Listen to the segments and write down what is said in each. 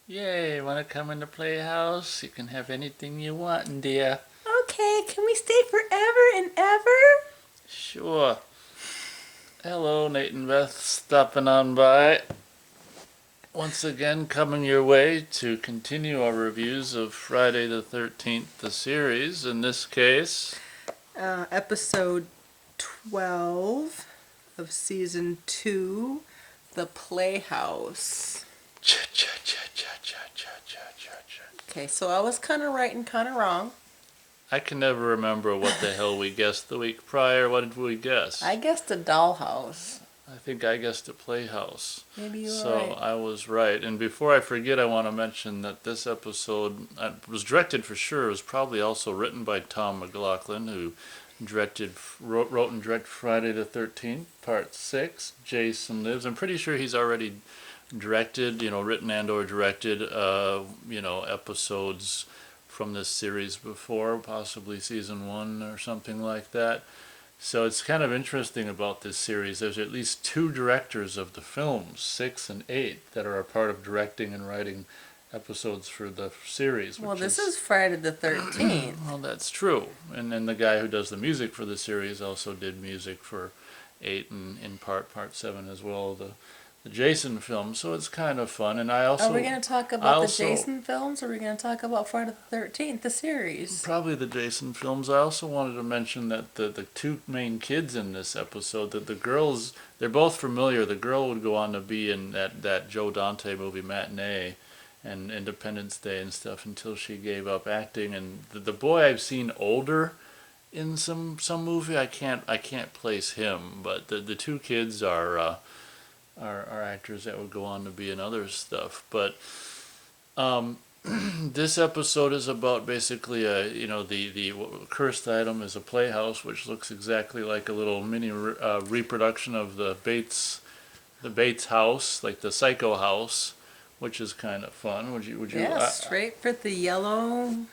Yay, wanna come in the Playhouse? You can have anything you want, dear. Okay, can we stay forever and ever? Sure. Hello, Nate and Beth, stopping on by. Once again, coming your way to continue our reviews of Friday the 13th, the series. In this case, Episode 12 of season 2, The Playhouse. Okay, so I was kind of right and kind of wrong. I can never remember what the hell we guessed the week prior. What did we guess? I guessed a dollhouse. I think I guessed a Playhouse. Maybe you were So right. I was right. And before I forget, I want to mention that this episode was directed for sure. It was probably also written by Tom McLaughlin, who wrote and directed Friday the 13th, Part 6, Jason Lives. I'm pretty sure he's already directed, written and or directed, episodes from this series before, possibly season 1 or something like that. So it's kind of interesting about this series. There's at least 2 directors of the films, 6 and 8, that are a part of directing and writing episodes for the series. Well, this is Friday the 13th. Well, that's true. And then the guy who does the music for the series also did music for 8 and in part 7 as well, the Jason film. So it's kind of fun. And Are we going to talk I about the also Jason films, or are we going to talk about Friday the 13th, the series? Probably the Jason films. I also wanted to mention that the 2 main kids in this episode, that the girls, they're both familiar. The girl would go on to be in that Joe Dante movie Matinee and Independence Day and stuff until she gave up acting. And the boy I've seen older in some movie, I can't place him, but the 2 kids are actors that would go on to be in other stuff. But this episode is about basically the cursed item is a playhouse, which looks exactly like a little mini reproduction of the Bates house, like the Psycho house, which is kind of fun. Would you? Yeah, straight for the yellow.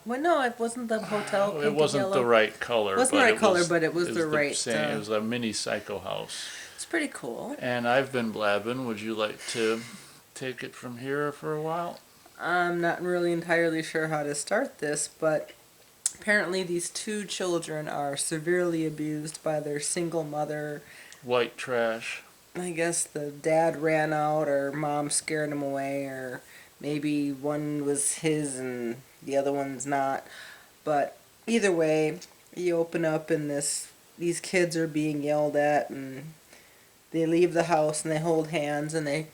Well, no, it wasn't the hotel painted It wasn't yellow. the right color. It wasn't the right color, but it was the the right. same. It was a mini Psycho house. It's pretty cool. And I've been blabbing. Would you like to take it from here for a while? I'm not really entirely sure how to start this, but apparently these 2 children are severely abused by their single mother. White trash. I guess the dad ran out, or mom scared him away, or maybe one was his and the other one's not. But either way, you open up and these kids are being yelled at, and they leave the house and they hold hands and they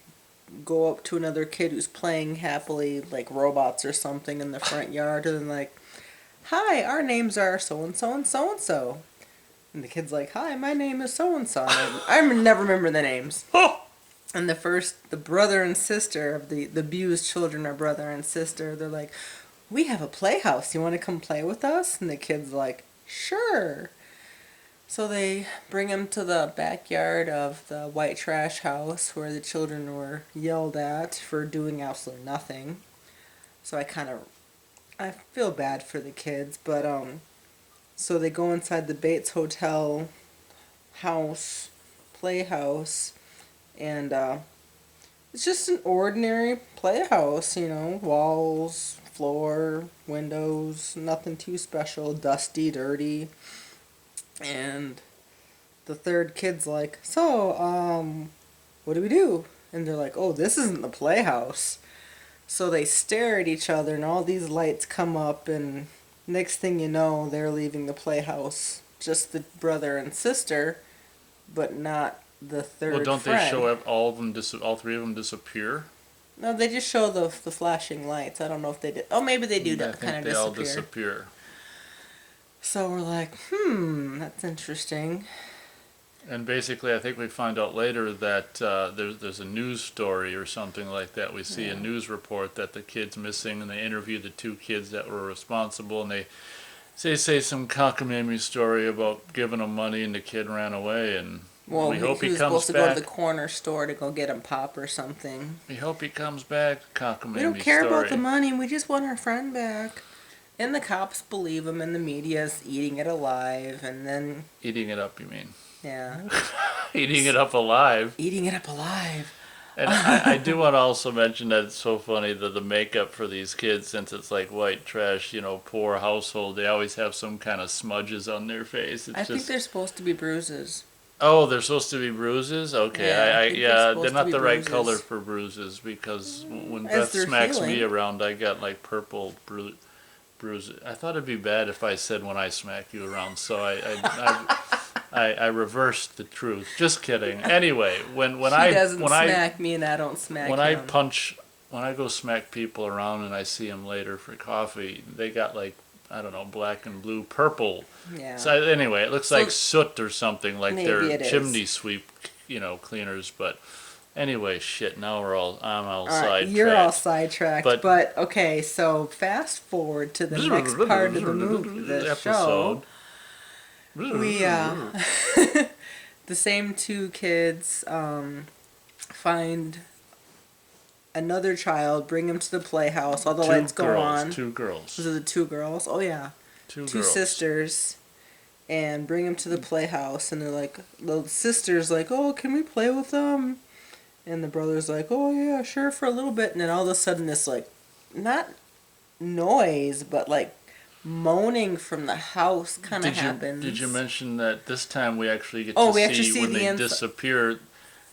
go up to another kid who's playing happily like robots or something in the front yard, and like, "Hi, our names are so and so and so and so." And the kid's like, "Hi, my name is so and so." I never remember the names. And the brother and sister of the abused children are brother and sister. They're like, "We have a playhouse. You want to come play with us?" And the kid's like, "Sure." So they bring him to the backyard of the white trash house where the children were yelled at for doing absolutely nothing. So I feel bad for the kids, but so they go inside the Bates Hotel house, playhouse, and it's just an ordinary playhouse, walls, floor, windows, nothing too special, dusty, dirty. And the third kid's like, "So, what do we do?" And they're like, "Oh, this isn't the playhouse." So they stare at each other, and all these lights come up, and next thing you know, they're leaving the playhouse. Just the brother and sister, but not the third Well, don't friend. they show all of them? All 3 of them disappear. No, they just show the flashing lights. I don't know if they did. Oh, maybe they do I kind think of they all disappear. disappear. So we're like, that's interesting. And basically, I think we find out later that there's a news story or something like that. We see a news report that the kid's missing, and they interview the 2 kids that were responsible, and they say some cockamamie story about giving them money, and the kid ran away, and Well, we hope he he was comes supposed to go back. to the corner store to go get him pop or something. We hope he comes back. Cockamamie We don't care story. about the money. We just want our friend back. And the cops believe him, and the media's eating it alive, and then Eating it up, you mean? yeah, Eating it up alive. eating it up alive. And I do want to also mention that it's so funny that the makeup for these kids, since it's like white trash, poor household, they always have some kind of smudges on their face. I It's think just, they're supposed to be bruises. oh, they're supposed to be bruises? Okay, Yeah, I think they're they're supposed to not be the right color bruises. for bruises because when As Beth they're smacks me healing. around, I got like purple bruises. I thought it'd be bad if I said when I smack you around, so I reversed the truth. Just kidding. Anyway, He doesn't smack me and I don't smack when I him. punch when I go smack people around and I see them later for coffee, they got like I don't know, black and blue, purple. Yeah. So anyway, it looks So like soot or something, like maybe they're it is. chimney sweep, cleaners. But anyway, shit. Now I'm all All right, sidetracked. you're all sidetracked. But- But okay, so fast forward to the next part of the movie, the show. We the same two kids find another child, bring him to the playhouse. All the lights go on. Two girls. Those are the two girls. Oh yeah, Two two girls. sisters, and bring him to the playhouse. And they're like, the sister's like, "Oh, can we play with them?" And the brother's like, "Oh yeah, sure, for a little bit." And then all of a sudden, this like, not noise, but like moaning from the house kind of happens. Did you mention that this time we actually get Oh, to we actually see see when the they disappear,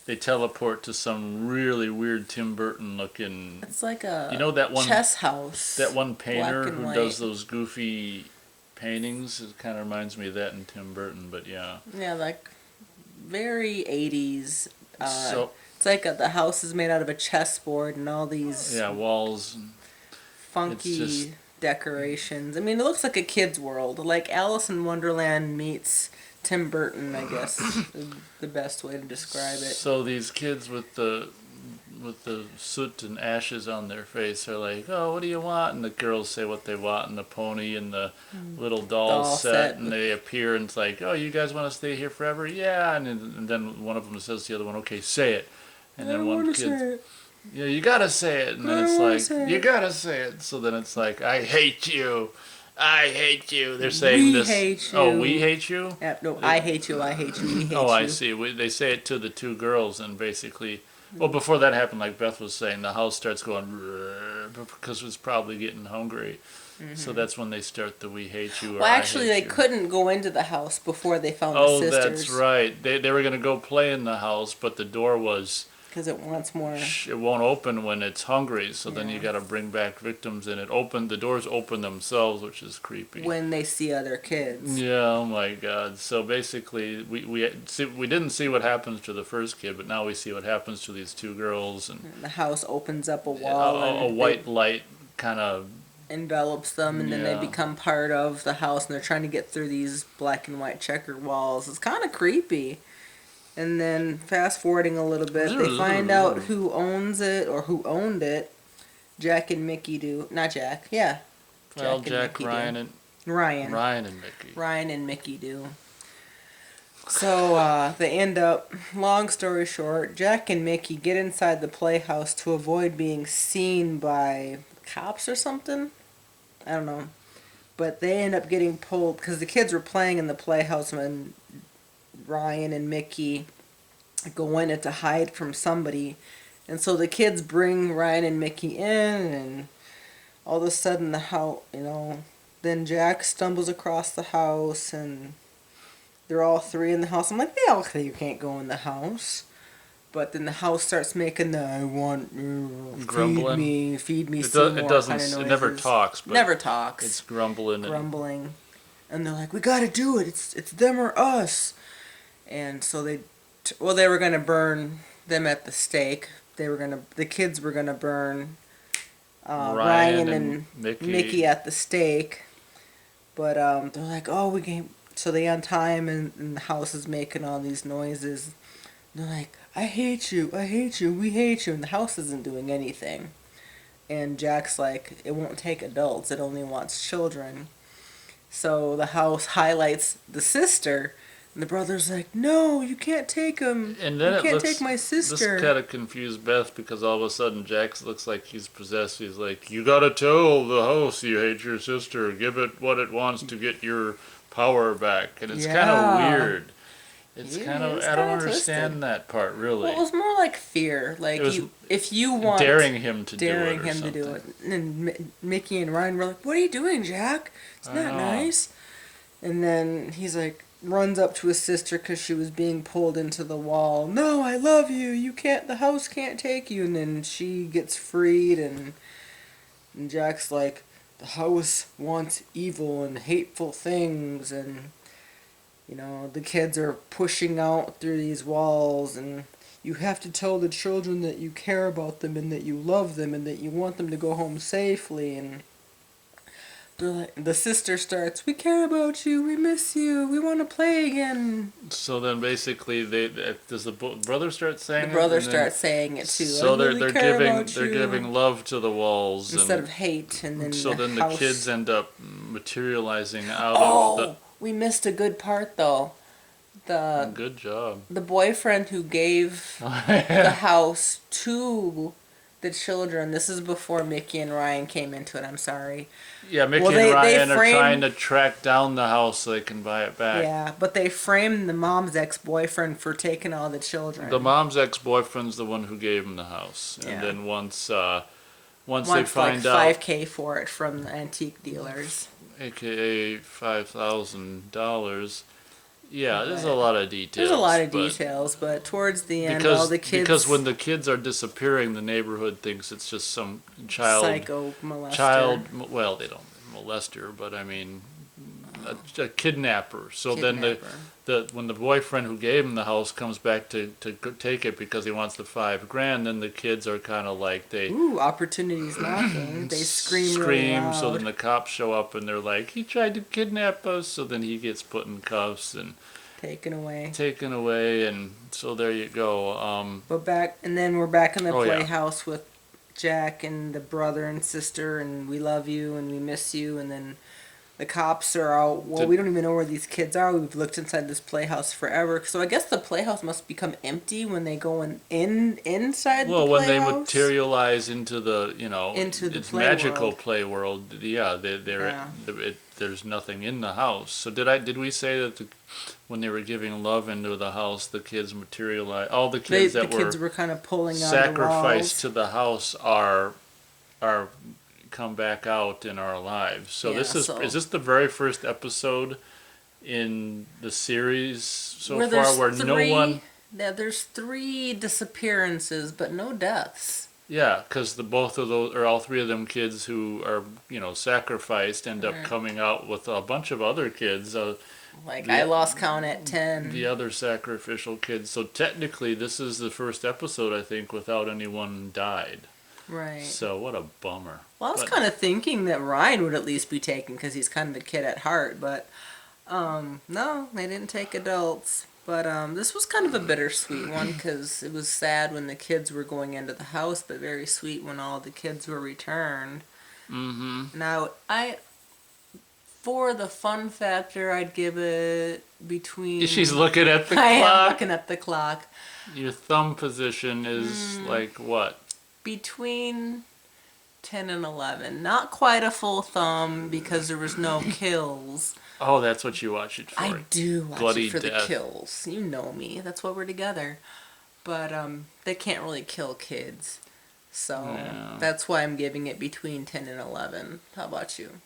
they teleport to some really weird Tim Burton looking. It's like a that one chess house. that one painter black and who white. does those goofy paintings. It kind of reminds me of that in Tim Burton, but yeah. Yeah, like very 80s. So It's like the house is made out of a chessboard and all these yeah, walls. And funky it's just- decorations. I mean, it looks like a kid's world. Like Alice in Wonderland meets Tim Burton, I guess, is the best way to describe it. So these kids with the soot and ashes on their face are like, "Oh, what do you want?" And the girls say what they want, and the pony and the little doll set, and they appear, and it's like, "Oh, you guys want to stay here forever?" Yeah, and then one of them says to the other one, "Okay, say it." And then one kid, "Yeah, you gotta say it." And then it's like, "You gotta say it." So then it's like, "I hate you. I hate you." They're saying We this. hate you. Oh, we hate you. No, I hate you. I hate you. We hate you. Oh, I see. They say it to the two girls, and basically, well, before that happened, like Beth was saying, the house starts going because it's probably getting hungry. So that's when they start the "we hate you." Or, Well, actually, I hate they you. couldn't go into the house before they found Oh, the sisters. that's right. They were gonna go play in the house, but the door was Because it wants more. it won't open when it's hungry. So then you Yeah. got to bring back victims, and the doors open themselves, which is creepy. When they see other kids. Yeah, oh my God. So basically, we didn't see what happens to the first kid, but now we see what happens to these two girls, and The house opens up a wall a and white it light kind of. envelops them, and then they Yeah. become part of the house, and they're trying to get through these black and white checkered walls. It's kind of creepy. And then fast forwarding a little bit, they find out who owns it or who owned it. Jack and Mickey do. Not Jack. Yeah. Well, and Jack, Mickey Ryan, do. and Ryan Mickey. Ryan and Mickey do. So they end up, long story short, Jack and Mickey get inside the playhouse to avoid being seen by cops or something. I don't know. But they end up getting pulled because the kids were playing in the playhouse when Ryan and Mickey go in it to hide from somebody. And so the kids bring Ryan and Mickey in, and all of a sudden the house, then Jack stumbles across the house, and they're all three in the house. I'm like, you can't go in the house. But then the house starts making the "I want Grumbling. feed me It Seymour" doesn't. kind of It never noises. talks. But Never talks. It's grumbling. Grumbling, and they're like, "We gotta do it. It's them or us." And so they were gonna burn them at the stake. The kids were gonna burn Ryan and Mickey at the stake. But they're like, "Oh, we can." So they untie him, and the house is making all these noises. And they're like, "I hate you, we hate you," and the house isn't doing anything. And Jack's like, "It won't take adults, it only wants children." So the house highlights the sister, and the brother's like, "No, you can't take him. And then you it can't looks, take my sister." This kind of confused Beth because all of a sudden Jack looks like he's possessed. He's like, "You gotta tell the house you hate your sister. Give it what it wants to get your power back." And it's kind of weird. It's He kind of, was I don't kinda understand twisted. that part really. Well, it was more like fear. It Like was if you want daring him to do it daring or him to do something. it, and Mickey and Ryan were like, "What are you doing, Jack? It's I not know. nice." And then he's like, runs up to his sister because she was being pulled into the wall. No, I love you. You can't. The house can't take you. And then she gets freed, and Jack's like, the house wants evil and hateful things, and the kids are pushing out through these walls, and you have to tell the children that you care about them and that you love them and that you want them to go home safely. And the sister starts, we care about you, we miss you, we want to play again. So then basically, does the brother start The saying it, brother and then starts saying it too. I so really they're care giving about they're you. giving love to the walls, Instead and of hate, and then so the then the kids house. end up materializing out of the. Oh, we missed a good part though. The Good job. the boyfriend who gave the house to the children. This is before Mickey and Ryan came into it. I'm sorry. Yeah, Mickey Well, and they Ryan are trying framed. to track down the house so they can buy it back. Yeah, but they framed the mom's ex-boyfriend for taking all the The children. mom's ex-boyfriend's the one who gave him the house, and Yeah. then once they Wants like find out, 5K for it from the antique dealers. aka $5,000. Yeah, there's a But lot of there's a lot details, of but details, but towards the end, all the because kids when the kids are disappearing, the neighborhood thinks it's just some psycho molester, well, they don't molest her, but I mean a kidnapper. So then kidnapper. the when the boyfriend who gave him the house comes back to take it because he wants the $5,000, then the kids are kind of like they Ooh, opportunities knocking. They scream really scream. So then loud. the cops show up and they're like, he tried to kidnap us. So then he gets put in cuffs and Taken away. taken away, and so there you go. And then we're back in the Oh yeah. playhouse with Jack and the brother and sister, and we love you and we miss you, and then the cops are out. Well, Did- we don't even know where these kids are. We've looked inside this playhouse forever. So I guess the playhouse must become empty when they go inside Well, the when they playhouse. materialize into the, Into the it's play magical world. play world. Yeah, Yeah. there's nothing in the house. So did we say that when they were giving love into the house, the kids materialize? All the kids The that kids were kind of pulling on the sacrificed walls. to the house are come back out and are alive. So Yeah, is this the very first episode in the series so where far there's where no one. Yeah, there's 3 disappearances, but no deaths. Yeah, because both of those, or all 3 of them kids who are, sacrificed end up Right. coming out with a bunch of other kids, Like, the- I lost count at 10. the other sacrificial kids. So technically, this is the first episode, I think, without anyone died. Right. So what a bummer. Well, I was But- kind of thinking that Ryan would at least be taken because he's kind of a kid at heart, but no, they didn't take adults. But this was kind of a bittersweet one because it was sad when the kids were going into the house, but very sweet when all the kids were returned. Mm-hmm. Now, for the fun factor, I'd give it between. She's looking at the I am clock. looking at the clock. Your thumb position is like what? Between 10 and 11. Not quite a full thumb because there was no kills. Oh, that's what you watch it for. I do watch Bloody it for death. the kills. You know me. That's why we're together. But they can't really kill kids. So Yeah. that's why I'm giving it between 10 and 11. How about you?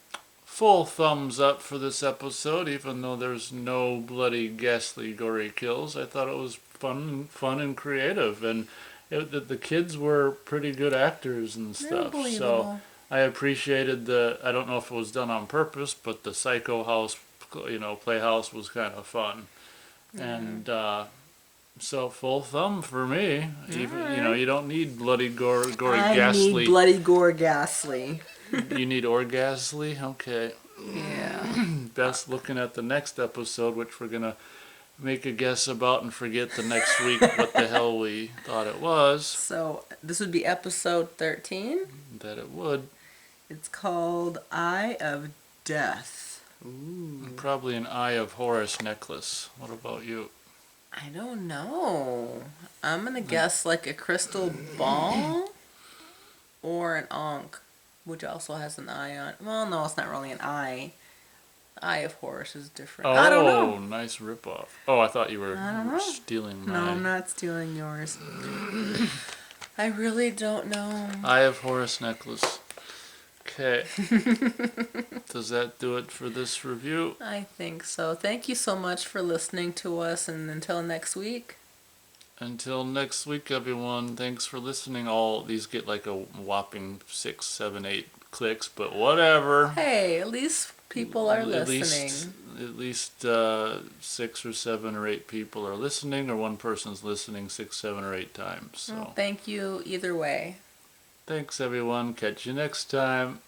Full thumbs up for this episode, even though there's no bloody, ghastly, gory kills. I thought it was fun and creative, and the kids were pretty good actors and They're stuff. So believable. I appreciated I don't know if it was done on purpose, but the Psycho House, Playhouse was kind of fun, and so full thumb for me. Even you don't need bloody, gory, I ghastly. need bloody gore ghastly. You need orgasly? Okay. Yeah. Beth's looking at the next episode, which we're going to make a guess about and forget the next week what the hell we thought it was. So this would be episode 13. That it would. It's called Eye of Death. Ooh. Probably an Eye of Horus necklace. What about you? I don't know. I'm going to guess like a crystal ball or an ankh, which also has an eye on. Well, no, it's not really an eye. Eye of Horus is different. I don't know. Oh, nice ripoff. Oh, I thought you were I don't know. stealing No, my I'm not stealing yours. I really don't know. Eye of Horus necklace. Okay. Does that do it for this review? I think so. Thank you so much for listening to us, and until next week. Until next week, everyone. Thanks for listening. All these get like a whopping 6, 7, 8 clicks, but whatever. Hey, at least people are listening. At least 6 or 7 or 8 people are listening, or one person's listening 6, 7, or 8 times. So Well, thank you either way. thanks, everyone. Catch you next time.